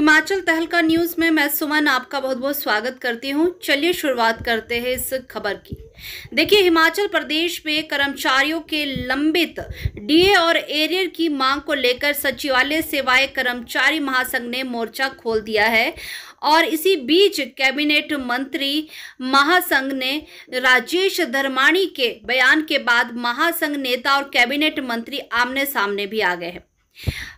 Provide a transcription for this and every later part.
हिमाचल तहलका न्यूज में मैं सुमन आपका बहुत बहुत स्वागत करती हूं। चलिए शुरुआत करते हैं इस खबर की। देखिए, हिमाचल प्रदेश में कर्मचारियों के लंबित डीए और एरियर की मांग को लेकर सचिवालय सेवाएं कर्मचारी महासंघ ने मोर्चा खोल दिया है और इसी बीच कैबिनेट मंत्री महासंघ ने राजेश धर्माणी के बयान के बाद महासंघ नेता और कैबिनेट मंत्री आमने सामने भी आ गए हैं।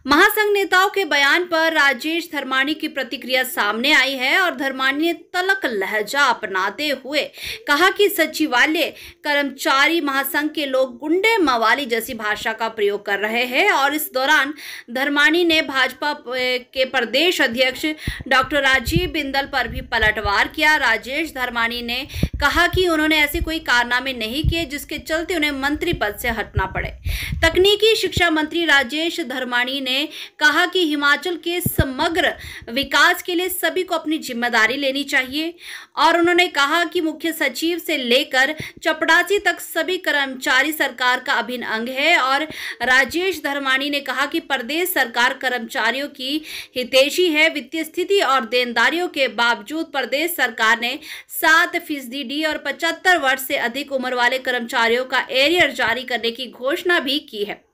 महासंघ नेताओं के बयान पर राजेश धर्माणी की प्रतिक्रिया सामने आई है और धर्माणी ने तल्ख लहजा अपनाते हुए कहा कि सचिवालय कर्मचारी महासंघ के लोग गुंडे मवाली जैसी भाषा का प्रयोग कर रहे हैं। और इस दौरान धर्माणी ने भाजपा के प्रदेश अध्यक्ष डॉक्टर राजीव बिंदल पर भी पलटवार किया। राजेश धर्माणी ने कहा कि उन्होंने ऐसे कोई कारनामे नहीं किए जिसके चलते उन्हें मंत्री पद से हटना पड़े। तकनीकी शिक्षा मंत्री राजेश धर्माणी ने कहा कि हिमाचल के समग्र विकास के लिए सभी को अपनी जिम्मेदारी लेनी चाहिए और उन्होंने कहा कि मुख्य सचिव से लेकर चपड़ासी तक सभी कर्मचारी सरकार का अभिन्न अंग है। और राजेश धर्माणी ने कहा कि प्रदेश सरकार कर्मचारियों की हितैषी है। वित्तीय स्थिति और देनदारियों के बावजूद प्रदेश सरकार ने 7% डी और 75 वर्ष से अधिक उम्र वाले कर्मचारियों का एरियर जारी करने की घोषणा भी की है।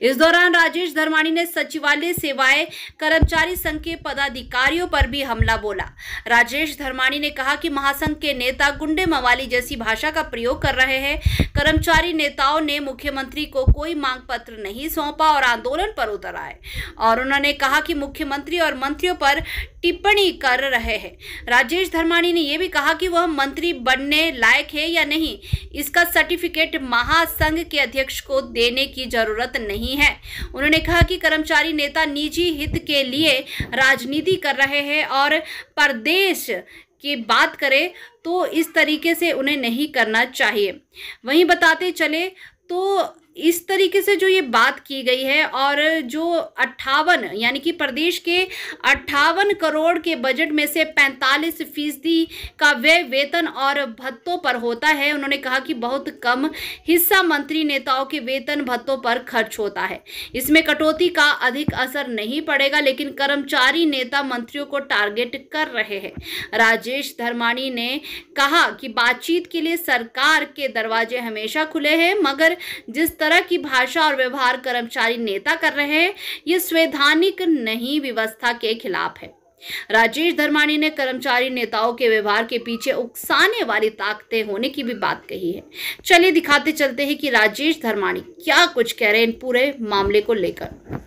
इस दौरान राजेश धर्माणी ने सचिवालय सेवाएं कर्मचारी संघ के पदाधिकारियों पर भी हमला बोला। राजेश धर्माणी ने कहा कि महासंघ के नेता गुंडे मवाली जैसी भाषा का प्रयोग कर रहे हैं। कर्मचारी नेताओं ने मुख्यमंत्री को कोई मांग पत्र नहीं सौंपा और आंदोलन पर उतर आए और उन्होंने कहा कि मुख्यमंत्री और मंत्रियों पर टिप्पणी कर रहे हैं। राजेश धर्माणी ने यह भी कहा कि वह मंत्री बनने लायक है या नहीं, इसका सर्टिफिकेट महासंघ के अध्यक्ष को देने की जरूरत नहीं है। उन्होंने कहा कि कर्मचारी नेता निजी हित के लिए राजनीति कर रहे हैं और प्रदेश की बात करें तो इस तरीके से उन्हें नहीं करना चाहिए। वहीं बताते चले तो इस तरीके से जो ये बात की गई है और जो 58 यानी कि प्रदेश के 58 करोड़ के बजट में से 45% का व्यय वेतन और भत्तों पर होता है। उन्होंने कहा कि बहुत कम हिस्सा मंत्री नेताओं के वेतन भत्तों पर खर्च होता है। इसमें कटौती का अधिक असर नहीं पड़ेगा, लेकिन कर्मचारी नेता मंत्रियों को टारगेट कर रहे हैं। राजेश धर्माणी ने कहा कि बातचीत के लिए सरकार के दरवाजे हमेशा खुले हैं, मगर जिस तरह की भाषा और व्यवहार कर्मचारी नेता कर रहे हैं ये संवैधानिक नहीं, व्यवस्था के खिलाफ है। राजेश धर्माणी ने कर्मचारी नेताओं के व्यवहार के पीछे उकसाने वाली ताकतें होने की भी बात कही है। चलिए दिखाते चलते हैं कि राजेश धर्माणी क्या कुछ कह रहे हैं इन पूरे मामले को लेकर।